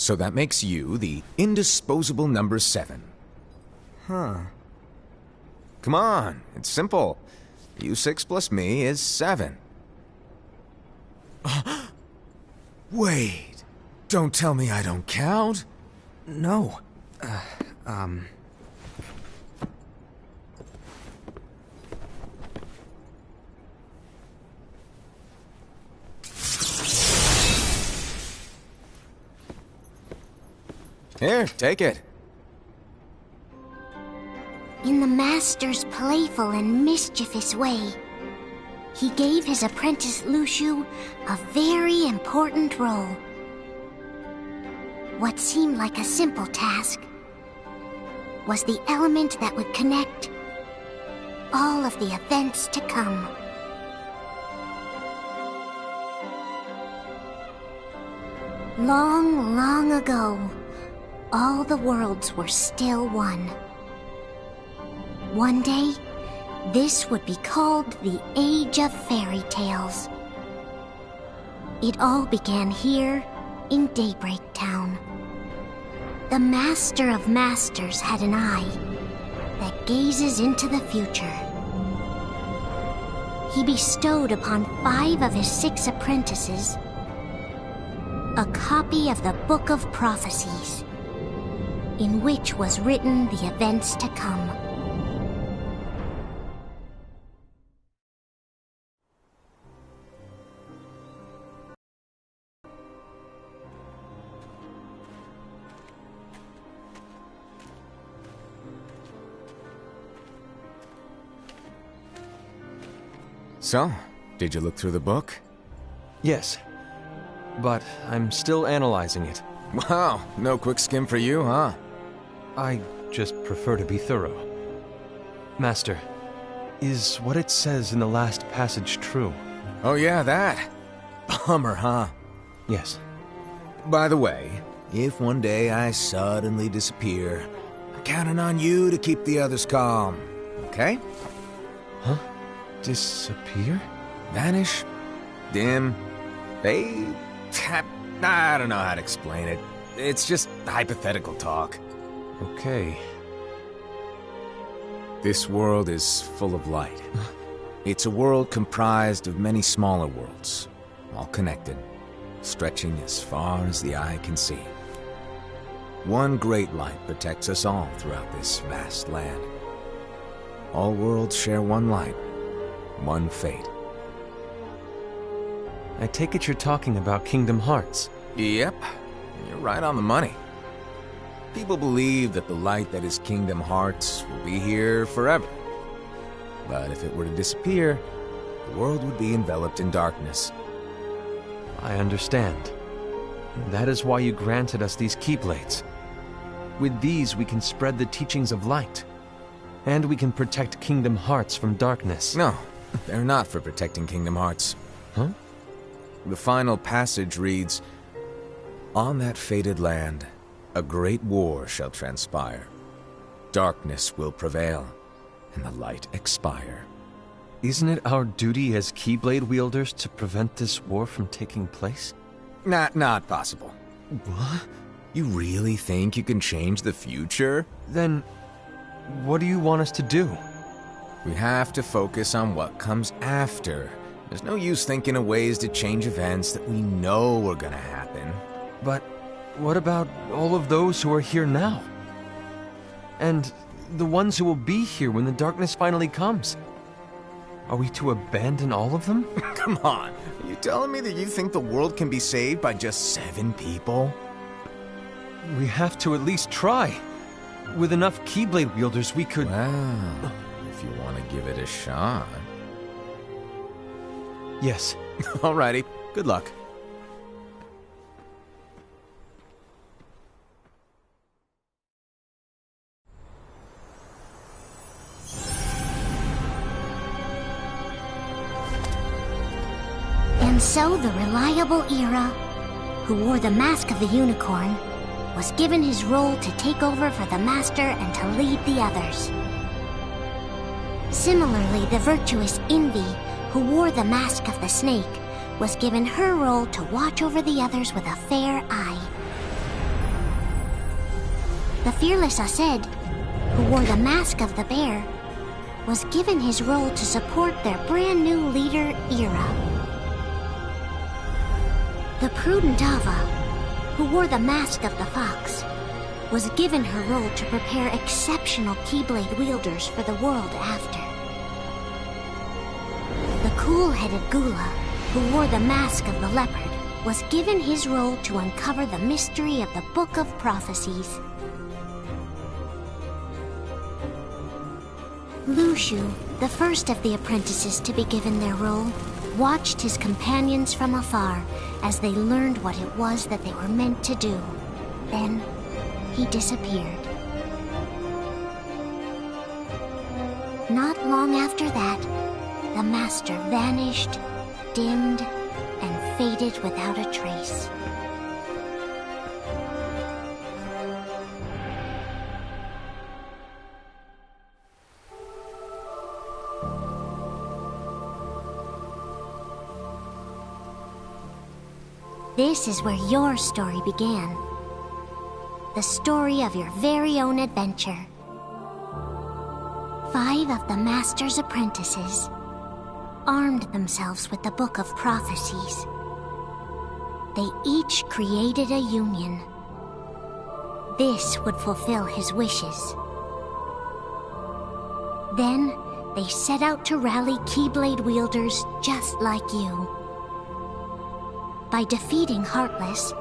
So that makes you the indisposable number 7. Huh. Come on, it's simple. You 6 plus me is 7. Wait, don't tell me I don't count? No. Here, take it. In the Master's playful and mischievous way, he gave his apprentice Luciu a very important role. What seemed like a simple task was the element that would connect all of the events to come. Long, long ago, all the worlds were still one. One day, this would be called the Age of Fairy Tales. It all began here in Daybreak Town. The Master of Masters had an eye that gazes into the future. He bestowed upon 5 of his 6 apprentices a copy of the Book of Prophecies, in which was written the events to come. So, did you look through the book? Yes. But I'm still analyzing it. Wow, no quick skim for you, huh? I just prefer to be thorough. Master, is what it says in the last passage true? Oh yeah, that. Bummer, huh? Yes. By the way, if one day I suddenly disappear, I'm counting on you to keep the others calm, okay? Huh? Disappear? Vanish? Dim? Fade? I don't know how to explain it. It's just hypothetical talk. Okay. This world is full of light. It's a world comprised of many smaller worlds, all connected, stretching as far as the eye can see. One great light protects us all throughout this vast land. All worlds share one light, one fate. I take it you're talking about Kingdom Hearts. Yep, you're right on the money. People believe that the light that is Kingdom Hearts will be here forever. But if it were to disappear, the world would be enveloped in darkness. I understand. That is why you granted us these Keyblades. With these, we can spread the teachings of light. And we can protect Kingdom Hearts from darkness. No, they're not for protecting Kingdom Hearts. Huh? The final passage reads, "On that fated land, a great war shall transpire. Darkness will prevail, and the light expire." Isn't it our duty as Keyblade wielders to prevent this war from taking place? Not possible. What? You really think you can change the future? Then, what do you want us to do? We have to focus on what comes after. There's no use thinking of ways to change events that we know are gonna happen. But what about all of those who are here now? And the ones who will be here when the darkness finally comes? Are we to abandon all of them? Come on, are you telling me that you think the world can be saved by just 7 people? We have to at least try. With enough Keyblade wielders, we could... Well, if you want to give it a shot. Yes. Alrighty, good luck. And so the reliable Era, who wore the mask of the unicorn, was given his role to take over for the Master and to lead the others. Similarly, the virtuous Envy, who wore the mask of the snake, was given her role to watch over the others with a fair eye. The fearless Aesed, who wore the mask of the bear, was given his role to support their brand new leader, Ira. The prudent Ava, who wore the mask of the fox, was given her role to prepare exceptional Keyblade wielders for the world after. The cool-headed Gula, who wore the mask of the leopard, was given his role to uncover the mystery of the Book of Prophecies. Lushu, the first of the apprentices to be given their role, watched his companions from afar as they learned what it was that they were meant to do. Then, he disappeared. Not long after that, the master vanished, dimmed, and faded without a trace. This is where your story began. The story of your very own adventure. 5 of the Master's apprentices armed themselves with the Book of Prophecies. They each created a union. This would fulfill his wishes. Then, they set out to rally Keyblade wielders just like you. By defeating Heartless,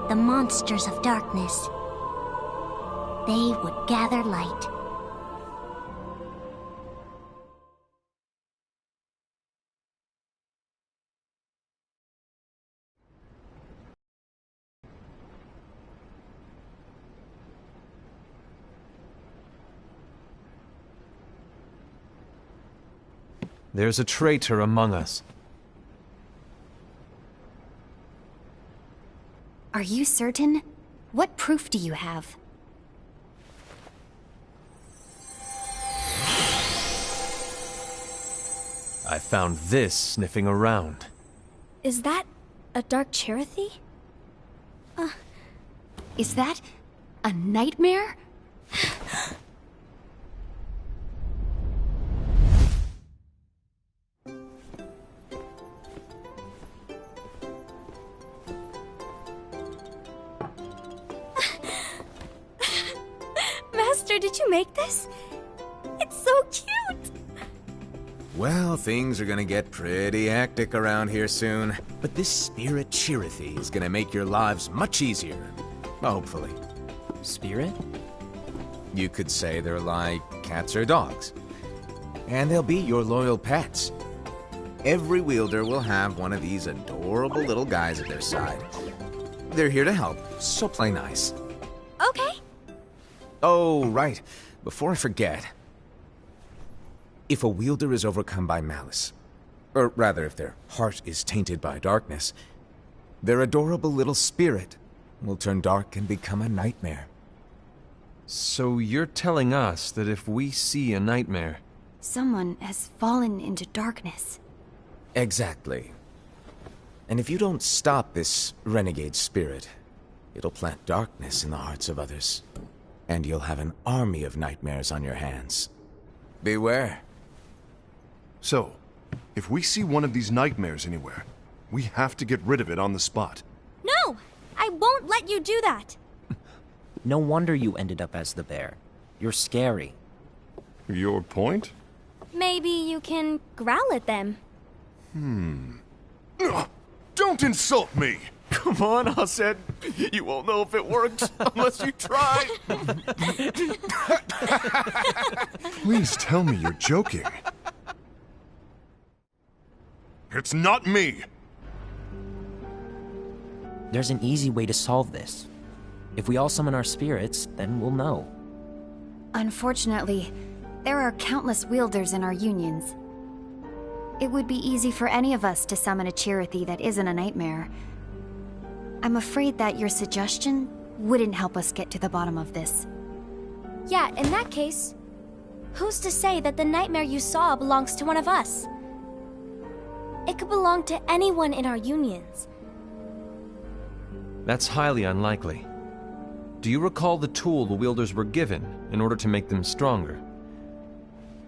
the monsters of darkness, they would gather light. There's a traitor among us. Are you certain? What proof do you have? I found this sniffing around. Is that a Dark Cherothy? Is that a nightmare? Master, did you make this? It's so cute! Well, things are gonna get pretty hectic around here soon. But this Spirit Cherothy is gonna make your lives much easier. Hopefully. Spirit? You could say they're like cats or dogs. And they'll be your loyal pets. Every wielder will have one of these adorable little guys at their side. They're here to help, so play nice. Okay. Oh, right. Before I forget. If a wielder is overcome by malice, or rather if their heart is tainted by darkness, their adorable little spirit will turn dark and become a nightmare. So you're telling us that if we see a nightmare... Someone has fallen into darkness. Exactly. And if you don't stop this renegade spirit, it'll plant darkness in the hearts of others. And you'll have an army of nightmares on your hands. Beware. So, if we see one of these nightmares anywhere, we have to get rid of it on the spot. No! I won't let you do that! No wonder you ended up as the bear. You're scary. Your point? Maybe you can growl at them. Ugh, don't insult me! Come on, Aesed. You won't know if it works unless you try. Please tell me you're joking. It's not me! There's an easy way to solve this. If we all summon our spirits, then we'll know. Unfortunately, there are countless wielders in our unions. It would be easy for any of us to summon a Cherothy that isn't a nightmare. I'm afraid that your suggestion wouldn't help us get to the bottom of this. Yeah, in that case, who's to say that the nightmare you saw belongs to one of us? It could belong to anyone in our unions. That's highly unlikely. do you recall the tool the wielders were given in order to make them stronger?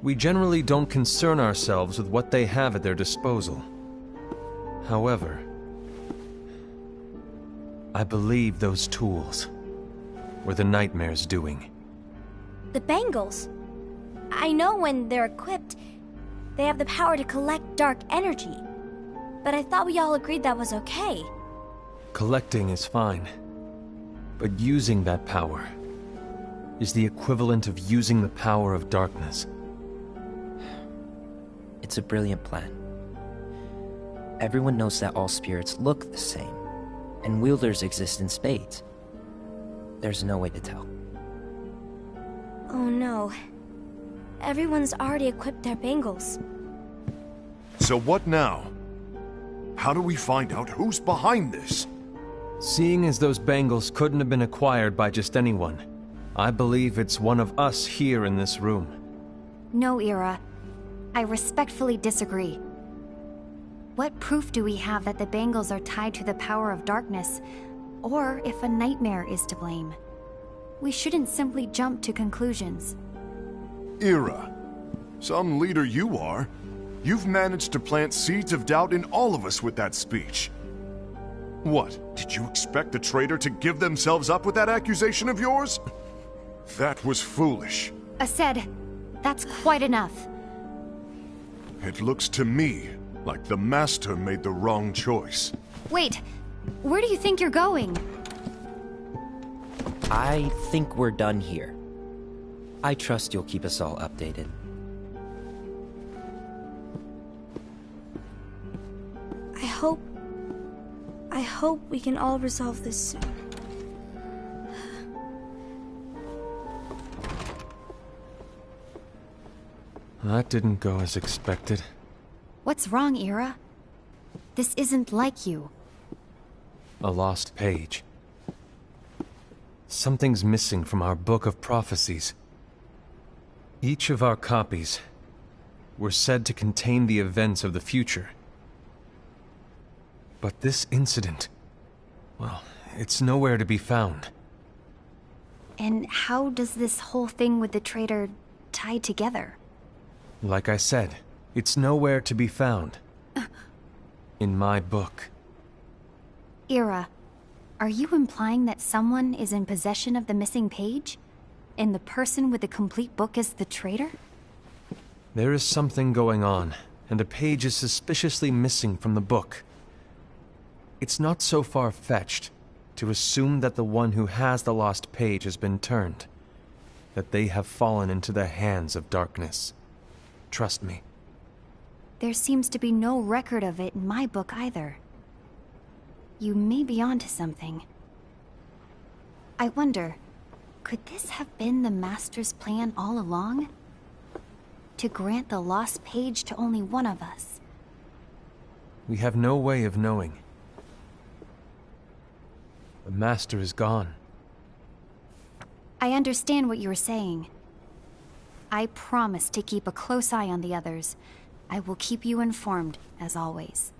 We generally don't concern ourselves with what they have at their disposal. However, I believe those tools were the Nightmare's doing. The bangles. I know when they're equipped, they have the power to collect dark energy. But I thought we all agreed that was okay. Collecting is fine, but using that power is the equivalent of using the power of darkness. It's a brilliant plan. Everyone knows that all spirits look the same, and wielders exist in spades. There's no way to tell. Oh no. Everyone's already equipped their bangles. So what now? How do we find out who's behind this? Seeing as those bangles couldn't have been acquired by just anyone, I believe it's one of us here in this room. No, Ira. I respectfully disagree. What proof do we have that the bangles are tied to the power of darkness, or if a nightmare is to blame? We shouldn't simply jump to conclusions. Ira, some leader you are. You've managed to plant seeds of doubt in all of us with that speech. What, did you expect the traitor to give themselves up with that accusation of yours? That was foolish. Aced, that's quite enough. It looks to me like the Master made the wrong choice. Wait, where do you think you're going? I think we're done here. I trust you'll keep us all updated. I hope we can all resolve this soon. That didn't go as expected. What's wrong, Ira? This isn't like you. A lost page. Something's missing from our book of prophecies. Each of our copies were said to contain the events of the future. But this incident, well, it's nowhere to be found. And how does this whole thing with the traitor tie together? Like I said, it's nowhere to be found. In my book. Ira, are you implying that someone is in possession of the missing page? And the person with the complete book is the traitor? There is something going on, and a page is suspiciously missing from the book. It's not so far-fetched to assume that the one who has the lost page has been turned, that they have fallen into the hands of darkness. Trust me. There seems to be no record of it in my book either. You may be onto something. I wonder, could this have been the Master's plan all along? To grant the lost page to only one of us? We have no way of knowing. The Master is gone. I understand what you're saying. I promise to keep a close eye on the others. I will keep you informed, as always.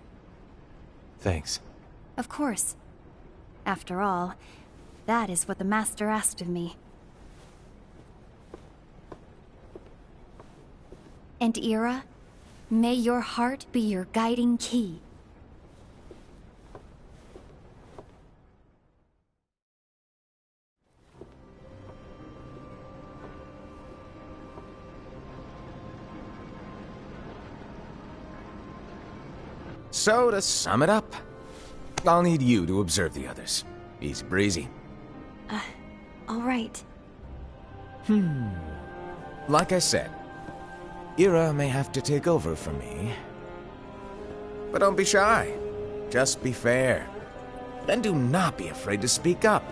Thanks. Of course. After all, that is what the Master asked of me. And Ira, may your heart be your guiding key. So, to sum it up, I'll need you to observe the others. Easy breezy. All right. Like I said, Ira may have to take over from me. But don't be shy. Just be fair. And do not be afraid to speak up.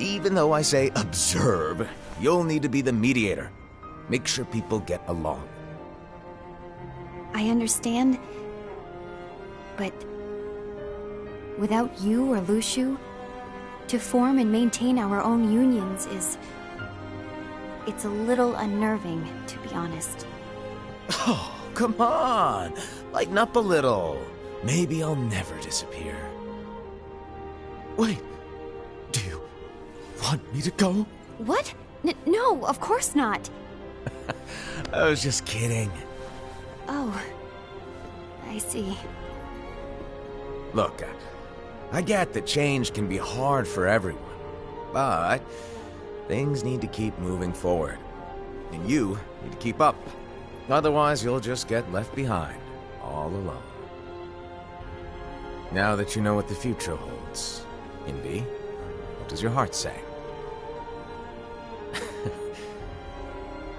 Even though I say observe, you'll need to be the mediator. Make sure people get along. I understand. But without you or Luciu, to form and maintain our own unions is... it's a little unnerving, to be honest. Oh, come on! Lighten up a little. Maybe I'll never disappear. Wait, do you want me to go? What? No, of course not. I was just kidding. Oh, I see. Look, I get that change can be hard for everyone, but things need to keep moving forward. And you need to keep up. Otherwise, you'll just get left behind, all alone. Now that you know what the future holds, Envy, what does your heart say?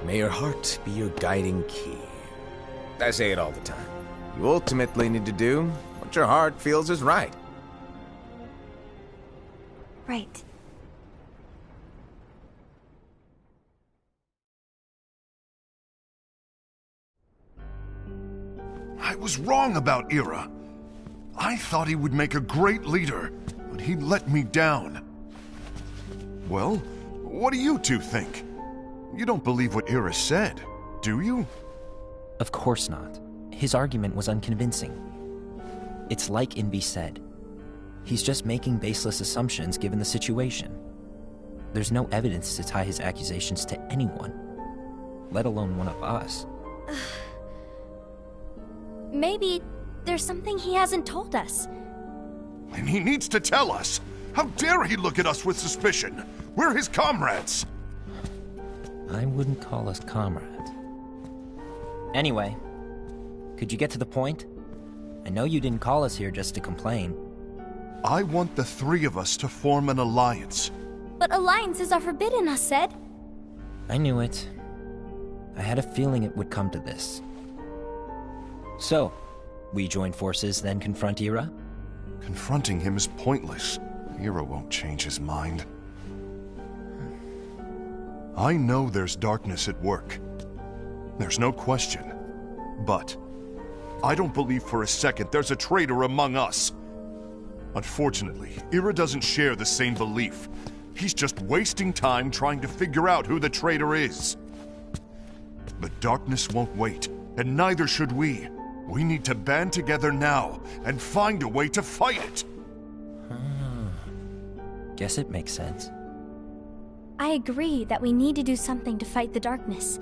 May your heart be your guiding key. I say it all the time. You ultimately need to do what your heart feels is right. Right. I was wrong about Ira. I thought he would make a great leader, but he let me down. Well, what do you two think? You don't believe what Ira said, do you? Of course not. His argument was unconvincing. It's like Envy said. He's just making baseless assumptions given the situation. There's no evidence to tie his accusations to anyone, let alone one of us. Maybe there's something he hasn't told us. And he needs to tell us. How dare he look at us with suspicion? We're his comrades. I wouldn't call us comrades. Anyway, could you get to the point? I know you didn't call us here just to complain. I want the three of us to form an alliance. But alliances are forbidden, us said. I knew it. I had a feeling it would come to this. So, we join forces, then confront Ira? Confronting him is pointless. Ira won't change his mind. I know there's darkness at work. There's no question. But I don't believe for a second there's a traitor among us. Unfortunately, Ira doesn't share the same belief. He's just wasting time trying to figure out who the traitor is. The darkness won't wait, and neither should we. We need to band together now and find a way to fight it. Guess it makes sense. I agree that we need to do something to fight the darkness.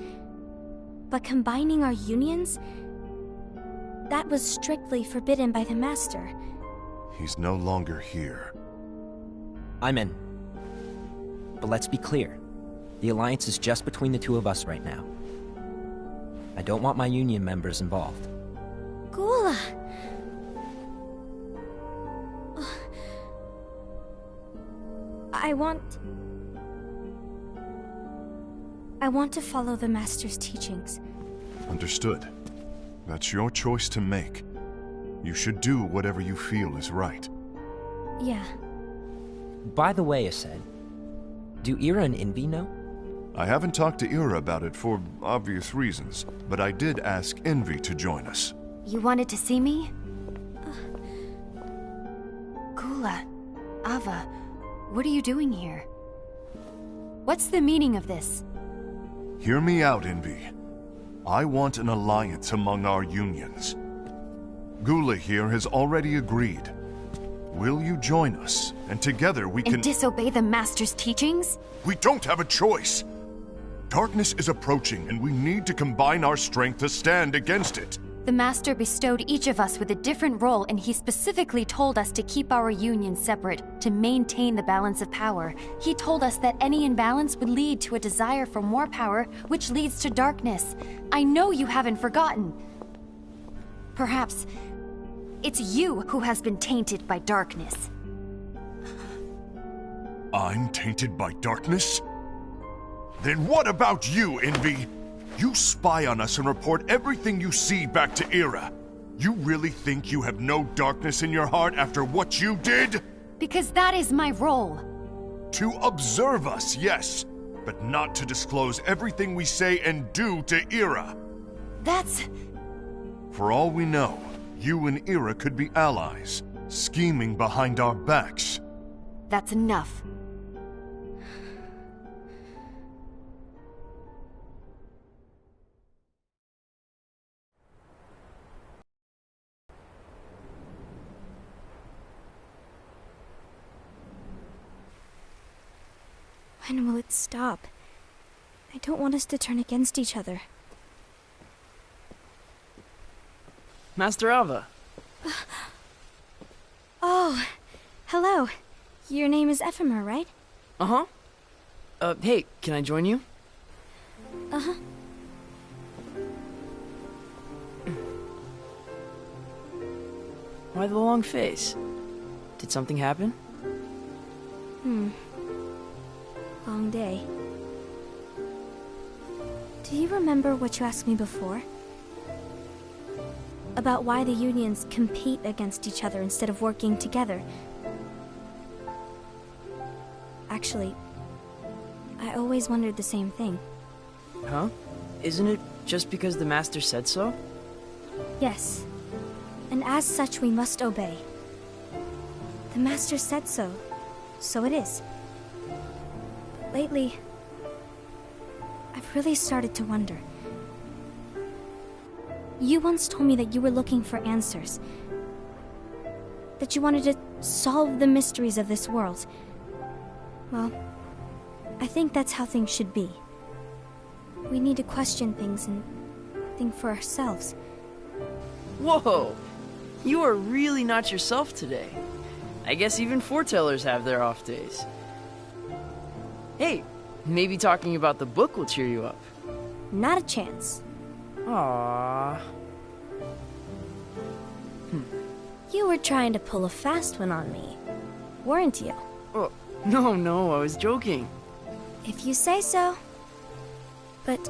But combining our unions? That was strictly forbidden by the Master. He's no longer here. I'm in. But let's be clear. The alliance is just between the two of us right now. I don't want my union members involved. Gula! I want to follow the Master's teachings. Understood. That's your choice to make. You should do whatever you feel is right. Yeah. By the way, Ased, do Ira and Envy know? I haven't talked to Ira about it for obvious reasons, but I did ask Envy to join us. You wanted to see me? Gula, Ava, what are you doing here? What's the meaning of this? Hear me out, Envy. I want an alliance among our unions. Gula here has already agreed. Will you join us? And together we can... And disobey the Master's teachings? We don't have a choice! Darkness is approaching, and we need to combine our strength to stand against it. The Master bestowed each of us with a different role, and he specifically told us to keep our union separate, to maintain the balance of power. He told us that any imbalance would lead to a desire for more power, which leads to darkness. I know you haven't forgotten. Perhaps it's you who has been tainted by darkness. I'm tainted by darkness? Then what about you, Envy? You spy on us and report everything you see back to Ira. You really think you have no darkness in your heart after what you did? Because that is my role. To observe us, yes, but not to disclose everything we say and do to Ira. That's... For all we know, you and Ira could be allies, scheming behind our backs. That's enough. When will it stop? I don't want us to turn against each other. Master Alva. Oh, hello. Your name is Ephemer, right? Uh-huh. Hey, can I join you? Uh-huh. Why the long face? Did something happen? Long day. Do you remember what you asked me before? About why the unions compete against each other instead of working together. Actually, I always wondered the same thing. Huh? Isn't it just because the Master said so? Yes. And as such, we must obey. The Master said so, so it is. But lately, I've really started to wonder. You once told me that you were looking for answers. That you wanted to solve the mysteries of this world. Well, I think that's how things should be. We need to question things and think for ourselves. Whoa! You are really not yourself today. I guess even foretellers have their off days. Hey, maybe talking about the book will cheer you up. Not a chance. Aww. You were trying to pull a fast one on me, weren't you? Oh, no, I was joking. If you say so. But,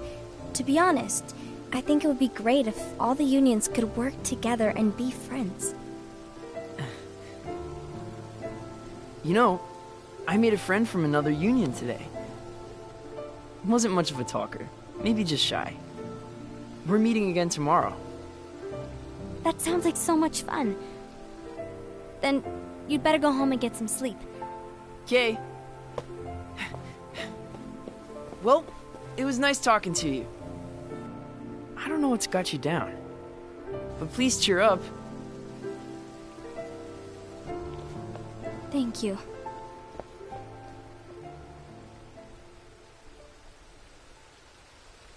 to be honest, I think it would be great if all the unions could work together and be friends. You know, I made a friend from another union today. Wasn't much of a talker, maybe just shy. We're meeting again tomorrow. That sounds like so much fun. Then, you'd better go home and get some sleep. Okay. Well, it was nice talking to you. I don't know what's got you down, but please cheer up. Thank you.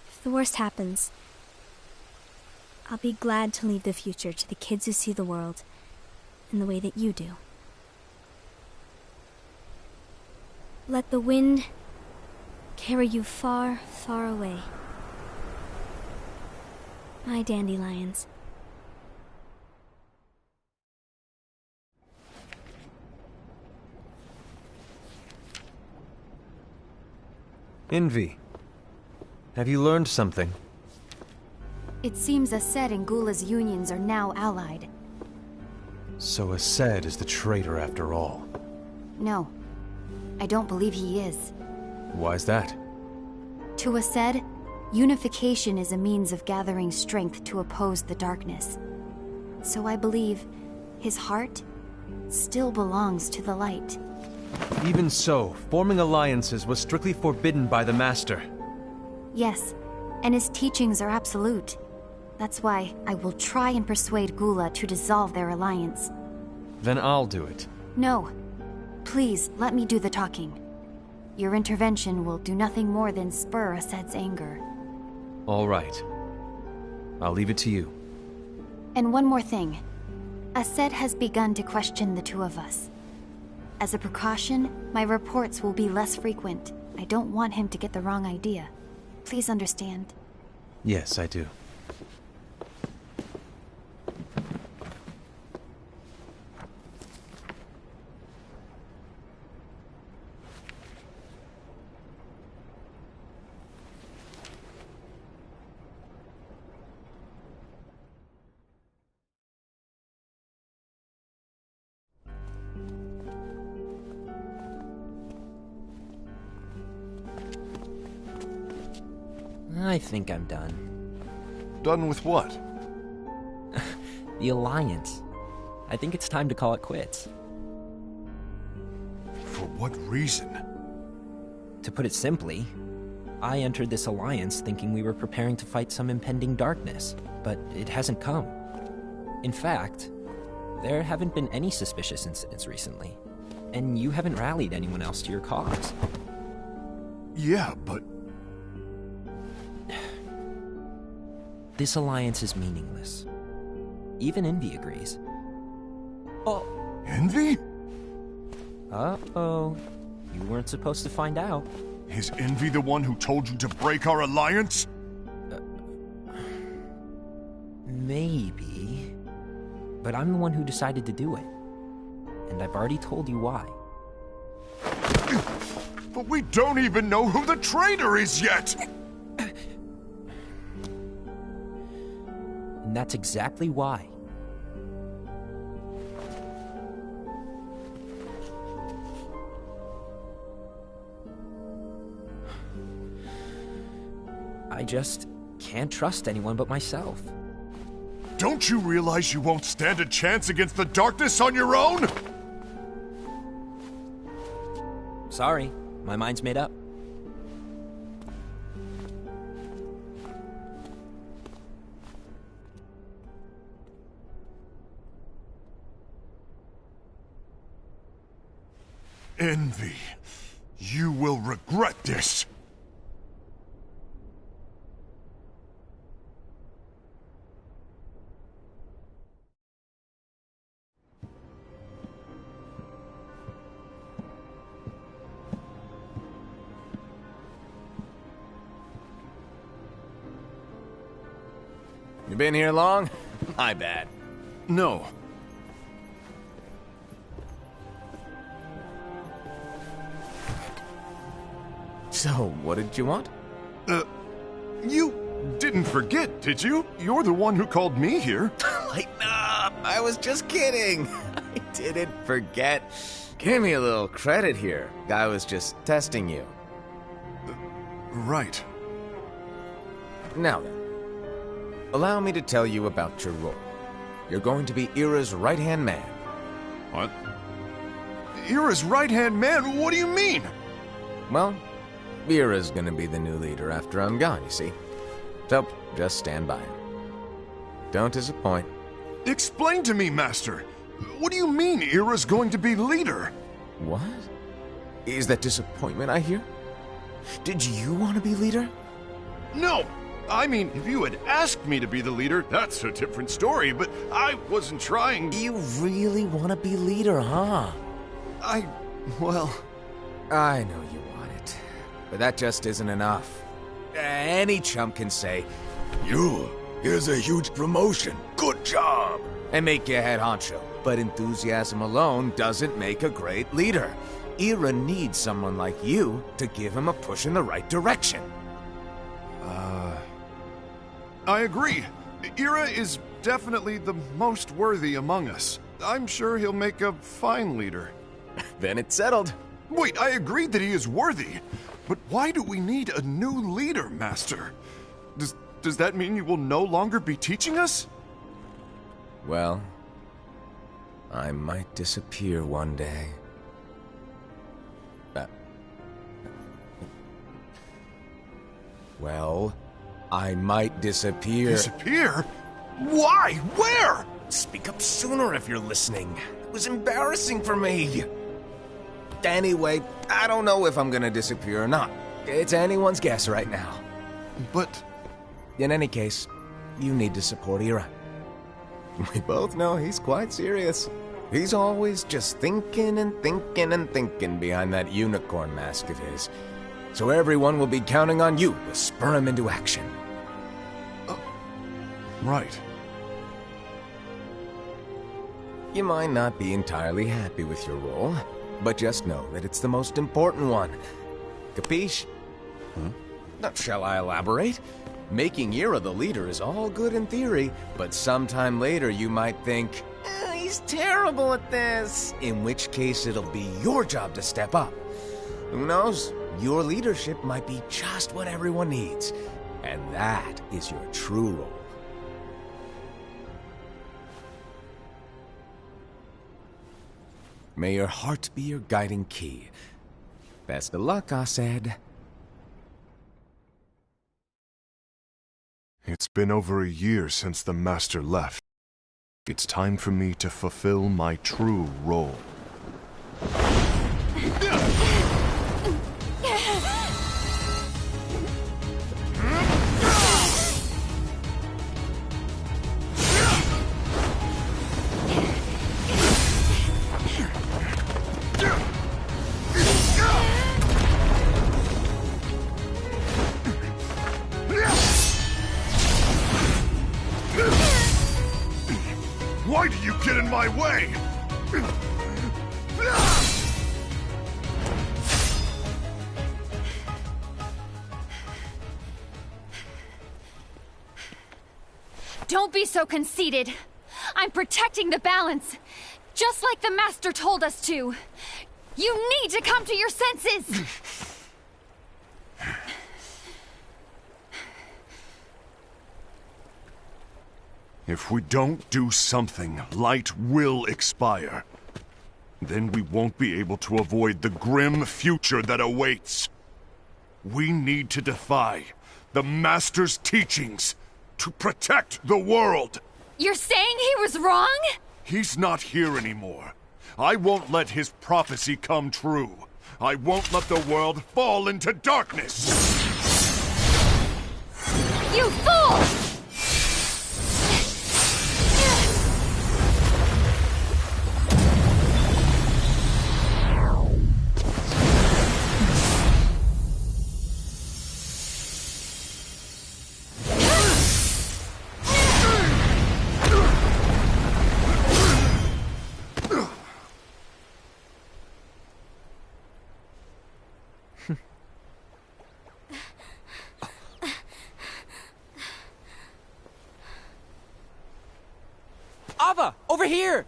If the worst happens, I'll be glad to leave the future to the kids who see the world in the way that you do. Let the wind carry you far, far away. My dandelions. Envy. Have you learned something? It seems Ased and Gula's unions are now allied. So Ased is the traitor after all. No, I don't believe he is. Why's that? To Ased, unification is a means of gathering strength to oppose the darkness. So I believe his heart still belongs to the light. Even so, forming alliances was strictly forbidden by the Master. Yes, and his teachings are absolute. That's why I will try and persuade Gula to dissolve their alliance. Then I'll do it. No. Please, let me do the talking. Your intervention will do nothing more than spur Ased's anger. All right. I'll leave it to you. And one more thing. Ased has begun to question the two of us. As a precaution, my reports will be less frequent. I don't want him to get the wrong idea. Please understand. Yes, I do. I think I'm done. Done with what? The Alliance. I think it's time to call it quits. For what reason? To put it simply, I entered this alliance thinking we were preparing to fight some impending darkness, but it hasn't come. In fact, there haven't been any suspicious incidents recently, and you haven't rallied anyone else to your cause. Yeah, but... This alliance is meaningless. Even Envy agrees. Oh. Envy? Uh-oh. You weren't supposed to find out. Is Envy the one who told you to break our alliance? Maybe. But I'm the one who decided to do it. And I've already told you why. But we don't even know who the traitor is yet! And that's exactly why. I just can't trust anyone but myself. Don't you realize you won't stand a chance against the darkness on your own? Sorry, my mind's made up. Envy, you will regret this. You been here long? My bad. No. So, what did you want? You didn't forget, did you? You're the one who called me here. Lighten up! I was just kidding. I didn't forget. Give me a little credit here. I was just testing you. Right. Now then, allow me to tell you about your role. You're going to be Ira's right-hand man. What? Ira's right-hand man? What do you mean? Well, Ira's gonna be the new leader after I'm gone, you see. So, just stand by him. Don't disappoint. Explain to me, Master. What do you mean Ira's going to be leader? What? Is that disappointment I hear? Did you want to be leader? No! I mean, if you had asked me to be the leader, that's a different story, but I wasn't trying... You really want to be leader, huh? Well... I know you want it, but that just isn't enough. Any chump can say, here's a huge promotion, good job, and make you head honcho. But enthusiasm alone doesn't make a great leader. Ira needs someone like you to give him a push in the right direction. I agree. Ira is definitely the most worthy among us. I'm sure he'll make a fine leader. Then it's settled. Wait, I agreed that he is worthy. But why do we need a new leader, Master? Does that mean you will no longer be teaching us? Well, I might disappear one day. Well, I might disappear. Disappear? Why? Where? Speak up sooner if you're listening. It was embarrassing for me. Anyway, I don't know if I'm gonna disappear or not. It's anyone's guess right now. But... In any case, you need to support Ira. We both know he's quite serious. He's always just thinking and thinking and thinking behind that unicorn mask of his. So everyone will be counting on you to spur him into action. Right. You might not be entirely happy with your role, but just know that it's the most important one. Capiche? Shall I elaborate? Making Ira the leader is all good in theory, but sometime later you might think, he's terrible at this, in which case it'll be your job to step up. Who knows? Your leadership might be just what everyone needs, and that is your true role. May your heart be your guiding key. Best of luck, Asaad. It's been over a year since the Master left. It's time for me to fulfill my true role. my way! Don't be so conceited. I'm protecting the balance, just like the Master told us to. You need to come to your senses! If we don't do something, light will expire. Then we won't be able to avoid the grim future that awaits. We need to defy the Master's teachings to protect the world. You're saying he was wrong? He's not here anymore. I won't let his prophecy come true. I won't let the world fall into darkness. You fool! Ava, over here!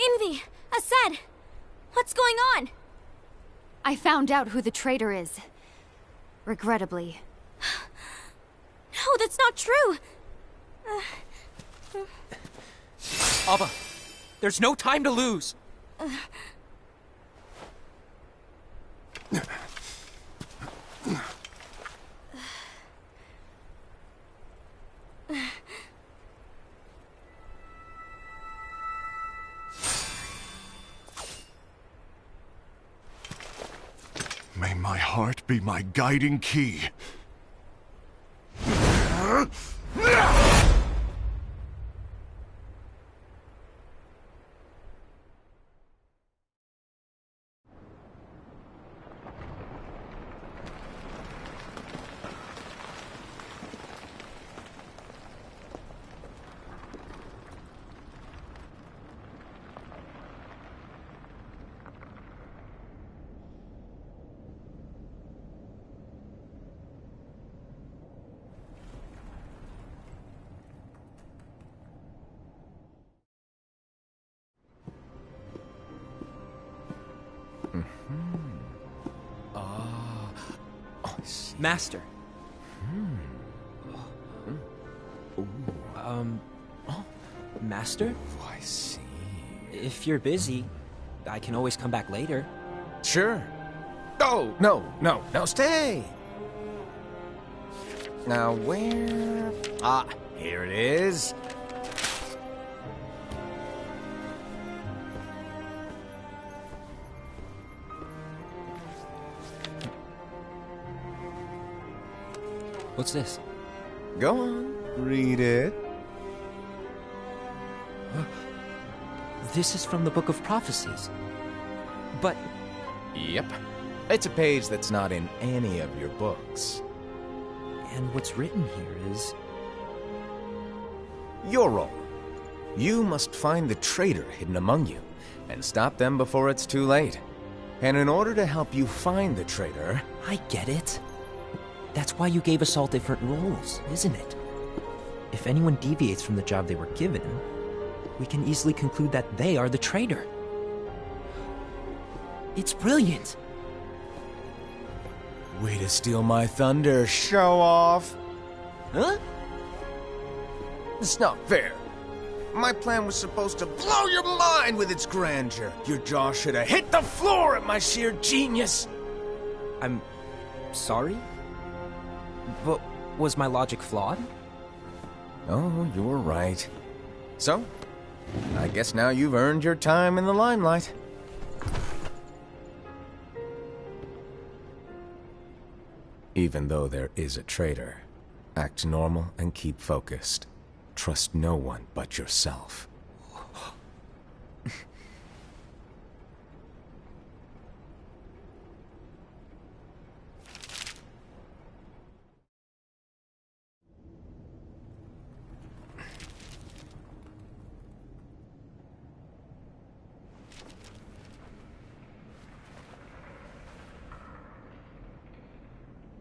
Envy! Asad! What's going on? I found out who the traitor is. Regrettably. No, that's not true! Ava, there's no time to lose! May my heart be my guiding key. Master. Master? Oh, I see. If you're busy, I can always come back later. Sure. Oh, no, stay! Now, where... Ah, here it is. What's this? Go on, read it. This is from the Book of Prophecies. But Yep. It's a page that's not in any of your books. and what's written here is... Your role. You must find the traitor hidden among you, and stop them before it's too late. And in order to help you find the traitor... I get it. That's why you gave us all different roles, isn't it? If anyone deviates from the job they were given, we can easily conclude that they are the traitor. It's brilliant. Way to steal my thunder, show off! Huh? It's not fair. My plan was supposed to blow your mind with its grandeur. Your jaw should have hit the floor at my sheer genius. I'm sorry? But was my logic flawed? Oh, you're right. So, I guess now you've earned your time in the limelight. Even though there is a traitor, act normal and keep focused. Trust no one but yourself.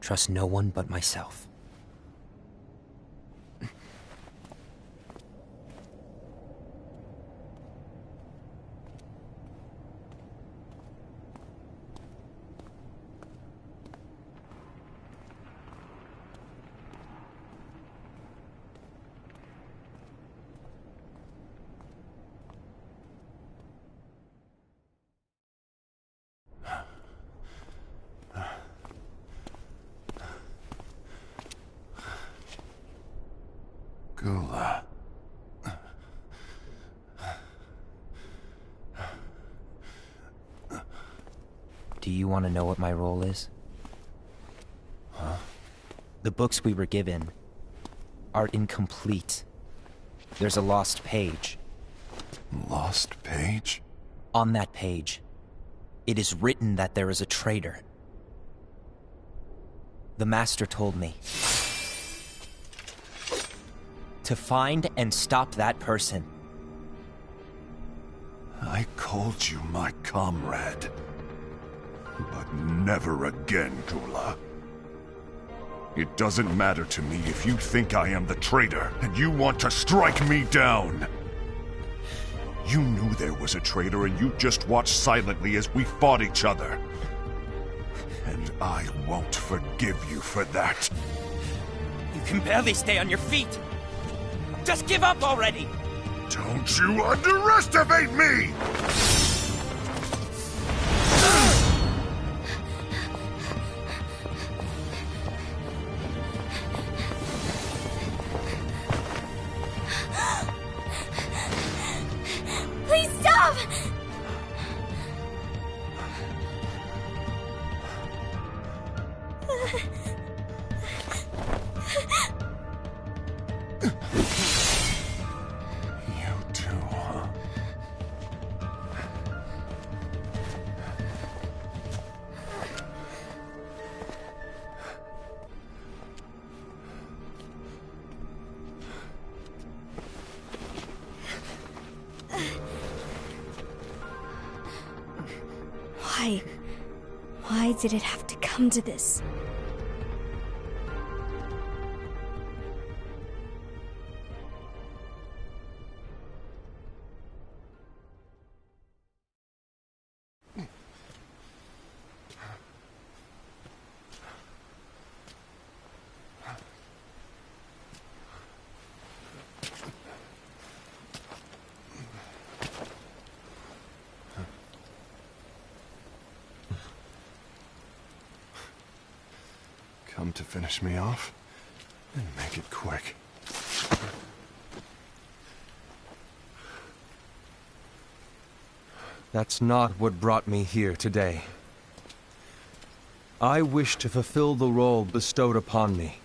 Trust no one but myself. Gula. Do you want to know what my role is? Huh? The books we were given are incomplete. There's a lost page. Lost page? On that page, it is written that there is a traitor. The Master told me to find and stop that person. I called you my comrade. But never again, Gula. It doesn't matter to me if you think I am the traitor, and you want to strike me down. You knew there was a traitor, and you just watched silently as we fought each other. And I won't forgive you for that. You can barely stay on your feet. Just give up already! Don't you underestimate me! Please stop! You too, huh? Why? Why did it have to come to this? Come to finish me off? And make it quick. That's not what brought me here today. I wish to fulfill the role bestowed upon me.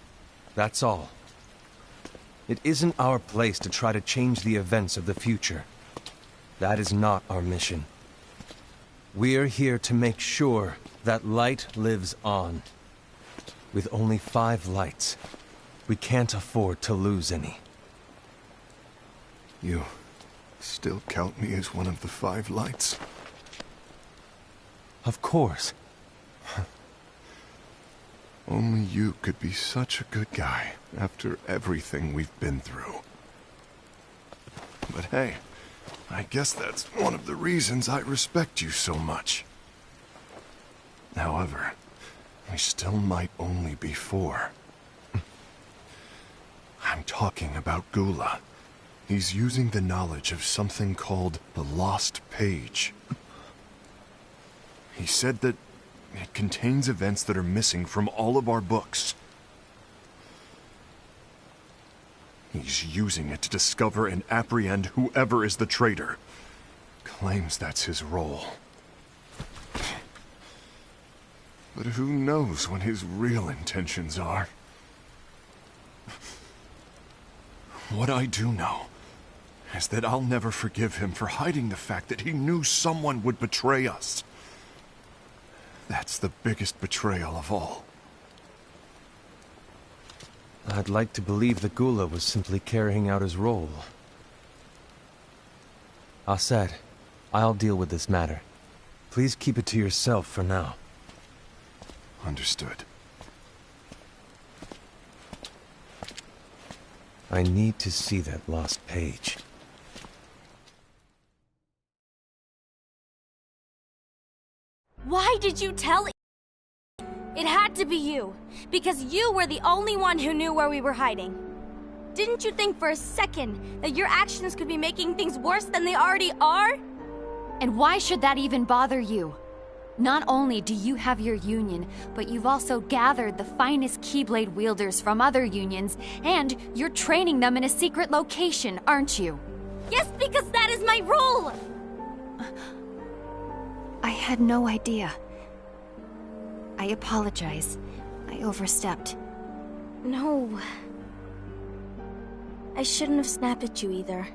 That's all. It isn't our place to try to change the events of the future. That is not our mission. We're here to make sure that light lives on. With only 5 lights, we can't afford to lose any. You still count me as one of the 5 lights? Of course. Only you could be such a good guy after everything we've been through. But hey, I guess that's one of the reasons I respect you so much. However, we still might only be 4. I'm talking about Gula. He's using the knowledge of something called the Lost Page. He said that it contains events that are missing from all of our books. He's using it to discover and apprehend whoever is the traitor. Claims that's his role. But who knows what his real intentions are? What I do know is that I'll never forgive him for hiding the fact that he knew someone would betray us. That's the biggest betrayal of all. I'd like to believe that Gula was simply carrying out his role. Aset, I'll deal with this matter. Please keep it to yourself for now. Understood. I need to see that lost page. Why did you tell? It had to be you, because you were the only one who knew where we were hiding. Didn't you think for a second that your actions could be making things worse than they already are? And why should that even bother you? Not only do you have your union, but you've also gathered the finest Keyblade wielders from other unions, and you're training them in a secret location, aren't you? Yes, because that is my role! I had no idea. I apologize. I overstepped. No. I shouldn't have snapped at you either.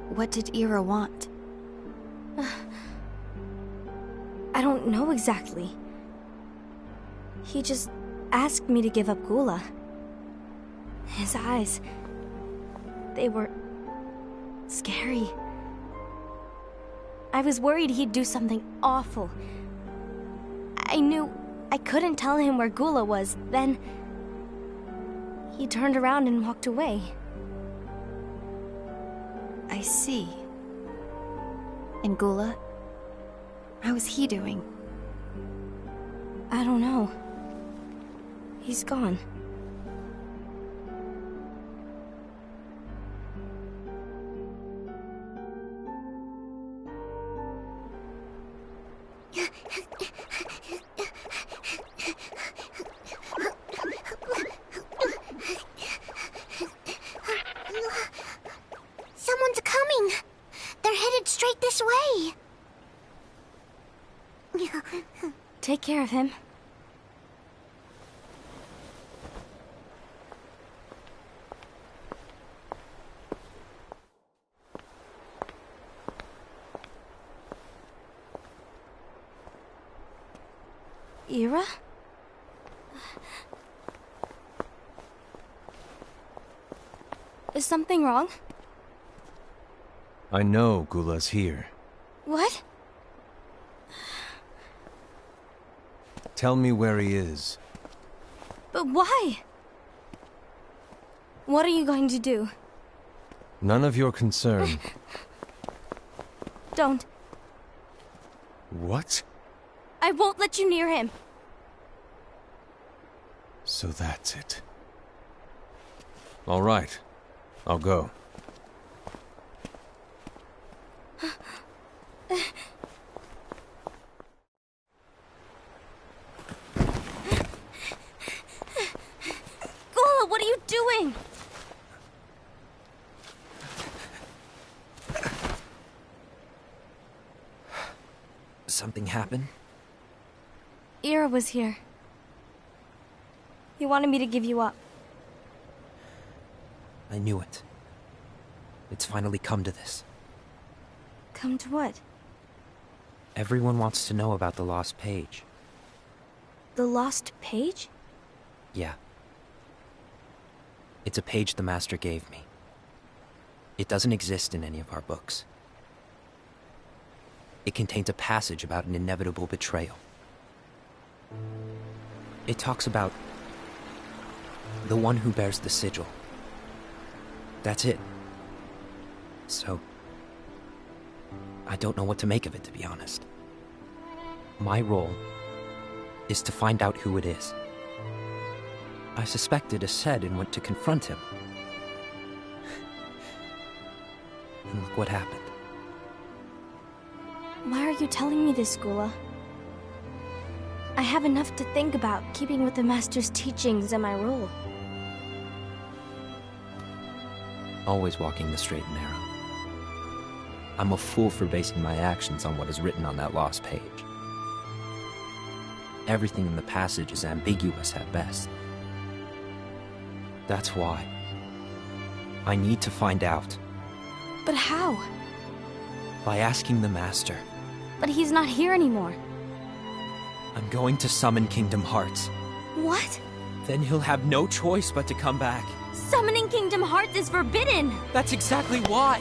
What did Ira want? I don't know exactly. He just asked me to give up Gula. His eyes... they were... scary. I was worried he'd do something awful. I knew I couldn't tell him where Gula was. Then... he turned around and walked away. I see. And Gula? How is he doing? I don't know. He's gone. Someone's coming! They're headed straight this way! Take care of him. Ira? Is something wrong? I know Gula's here. What? Tell me where he is. But why? What are you going to do? None of your concern. Don't. What? I won't let you near him. So that's it. All right. I'll go. Gula, what are you doing? Something happened? Ira was here. He wanted me to give you up. I knew it. It's finally come to this. Come to what? Everyone wants to know about the lost page. The lost page? Yeah. It's a page the Master gave me. It doesn't exist in any of our books. It contains a passage about an inevitable betrayal. It talks about the one who bears the sigil. That's it. So, I don't know what to make of it, to be honest. My role is to find out who it is. I suspected Ased and went to confront him. And look what happened. Why are you telling me this, Gula? I have enough to think about, keeping with the Master's teachings and my role. Always walking the straight and narrow. I'm a fool for basing my actions on what is written on that lost page. Everything in the passage is ambiguous at best. That's why I need to find out. But how? By asking the Master. But he's not here anymore. I'm going to summon Kingdom Hearts. What? Then he'll have no choice but to come back. Summoning Kingdom Hearts is forbidden! That's exactly why!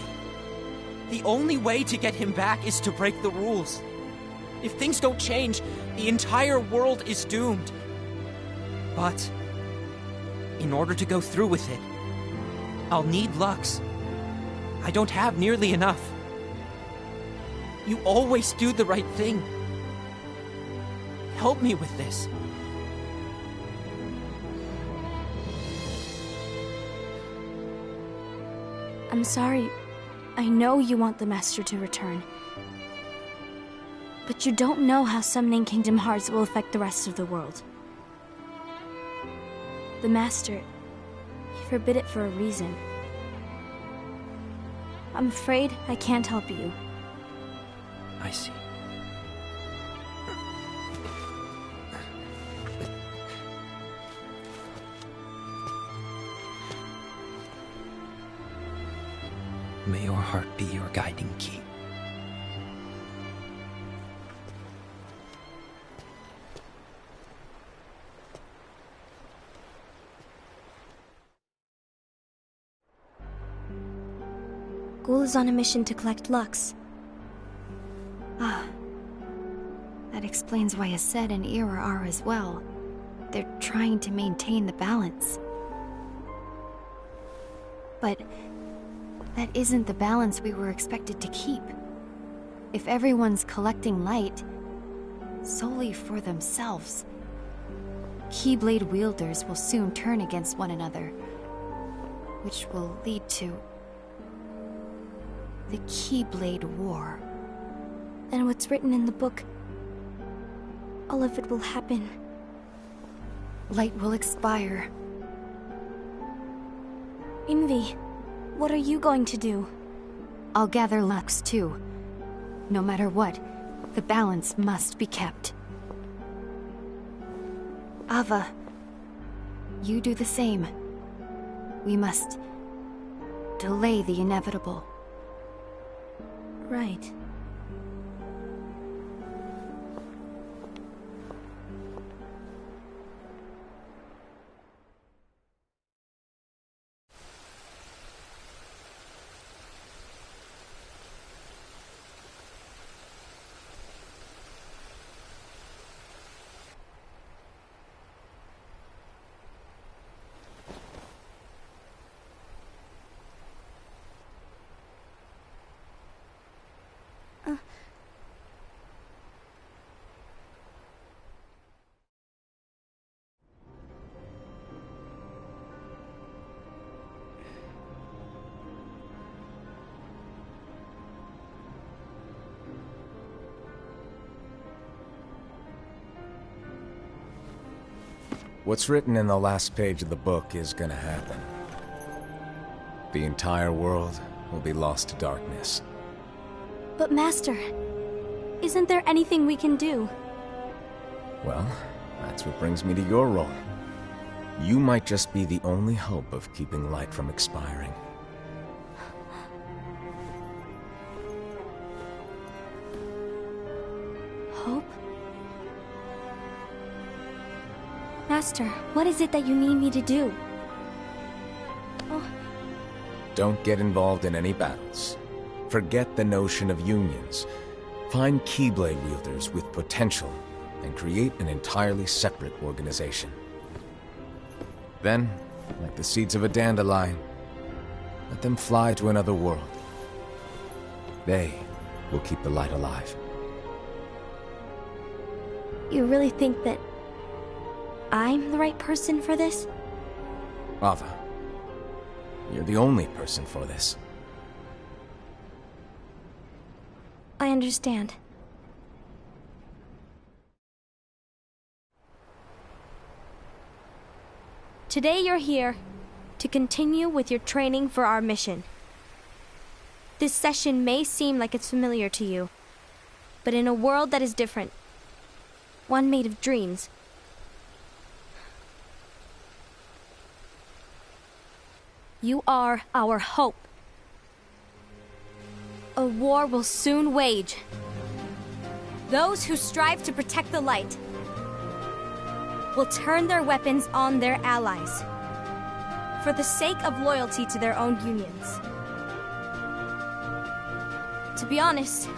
The only way to get him back is to break the rules. If things don't change, the entire world is doomed. But in order to go through with it, I'll need Lux. I don't have nearly enough. You always do the right thing. Help me with this. I'm sorry. I know you want the Master to return. But you don't know how summoning Kingdom Hearts will affect the rest of the world. The Master, he forbid it for a reason. I'm afraid I can't help you. I see. May your heart be your guiding key. Ghoul is on a mission to collect Lux. Ah. That explains why Aced and Ira are as well. They're trying to maintain the balance. But that isn't the balance we were expected to keep. If everyone's collecting light solely for themselves, Keyblade wielders will soon turn against one another, which will lead to the Keyblade War. And what's written in the book, all of it will happen. Light will expire. Envy, what are you going to do? I'll gather Lux too. No matter what, the balance must be kept. Ava, you do the same. We must delay the inevitable. Right. What's written in the last page of the book is gonna happen. The entire world will be lost to darkness. But Master, isn't there anything we can do? Well, that's what brings me to your role. You might just be the only hope of keeping light from expiring. Hope? Master, what is it that you need me to do? Oh. Don't get involved in any battles. Forget the notion of unions. Find Keyblade wielders with potential and create an entirely separate organization. Then, like the seeds of a dandelion, let them fly to another world. They will keep the light alive. You really think that I'm the right person for this? Ava, you're the only person for this. I understand. Today you're here to continue with your training for our mission. This session may seem like it's familiar to you, but in a world that is different, one made of dreams, you are our hope. A war will soon wage. Those who strive to protect the light will turn their weapons on their allies for the sake of loyalty to their own unions. To be honest,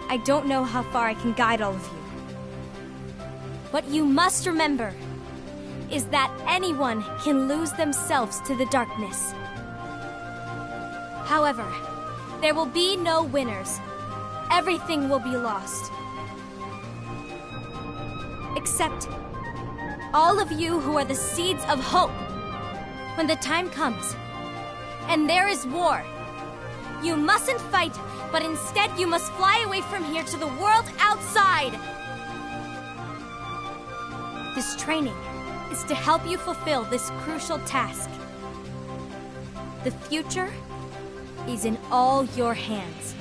I don't know how far I can guide all of you. But you must remember, is that anyone can lose themselves to the darkness. However, there will be no winners. Everything will be lost. Except all of you who are the seeds of hope. When the time comes, and there is war, you mustn't fight, but instead you must fly away from here to the world outside. This training is to help you fulfill this crucial task. The future is in all your hands,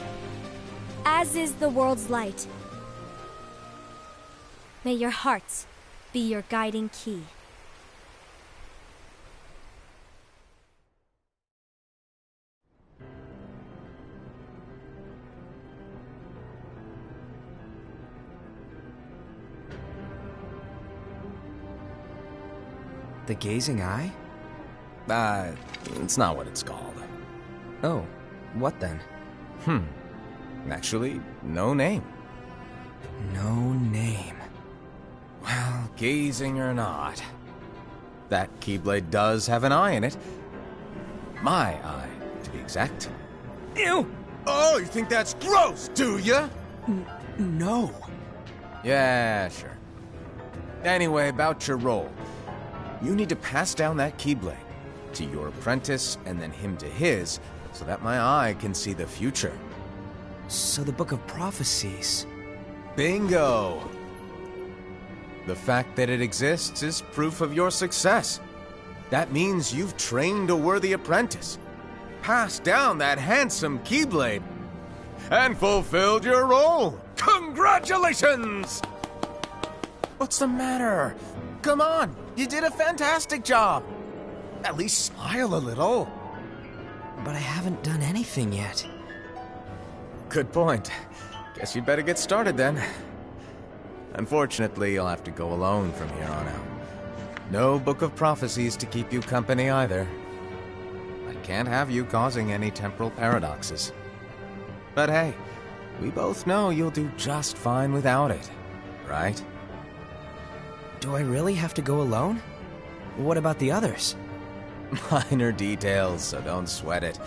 as is the world's light. May your hearts be your guiding key. The gazing eye? It's not what it's called. Oh, what then? Actually, no name. No name. Well, gazing or not, that Keyblade does have an eye in it. My eye, to be exact. Ew! Oh, you think that's gross, do ya? No. Yeah, sure. Anyway, about your role. You need to pass down that Keyblade to your apprentice and then him to his, so that my eye can see the future. So the Book of Prophecies... Bingo! The fact that it exists is proof of your success. That means you've trained a worthy apprentice, passed down that handsome Keyblade, and fulfilled your role. Congratulations! What's the matter? Come on, you did a fantastic job. At least smile a little. But I haven't done anything yet. Good point. Guess you'd better get started then. Unfortunately, you'll have to go alone from here on out. No Book of Prophecies to keep you company either. I can't have you causing any temporal paradoxes. But hey, we both know you'll do just fine without it, right? Do I really have to go alone? What about the others? Minor details, so don't sweat it.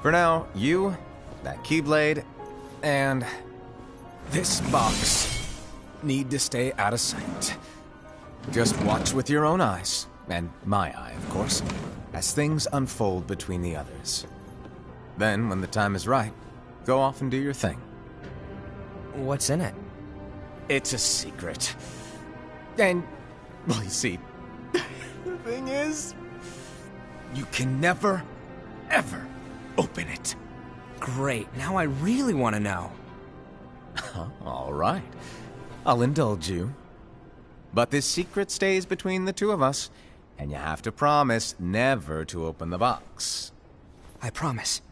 For now, you, that Keyblade, and this box need to stay out of sight. Just watch with your own eyes, and my eye, of course, as things unfold between the others. Then, when the time is right, go off and do your thing. What's in it? It's a secret. And, well, you see, the thing is, you can never, ever open it. Great, now I really want to know. All right. I'll indulge you. But this secret stays between the two of us, and you have to promise never to open the box. I promise.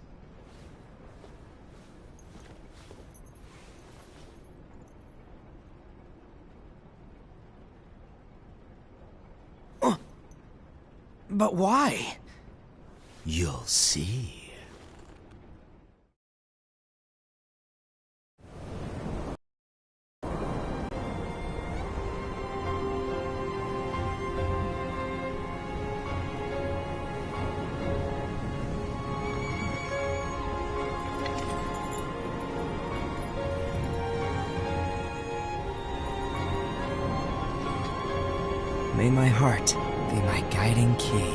But why? You'll see. May my heart be my guiding key.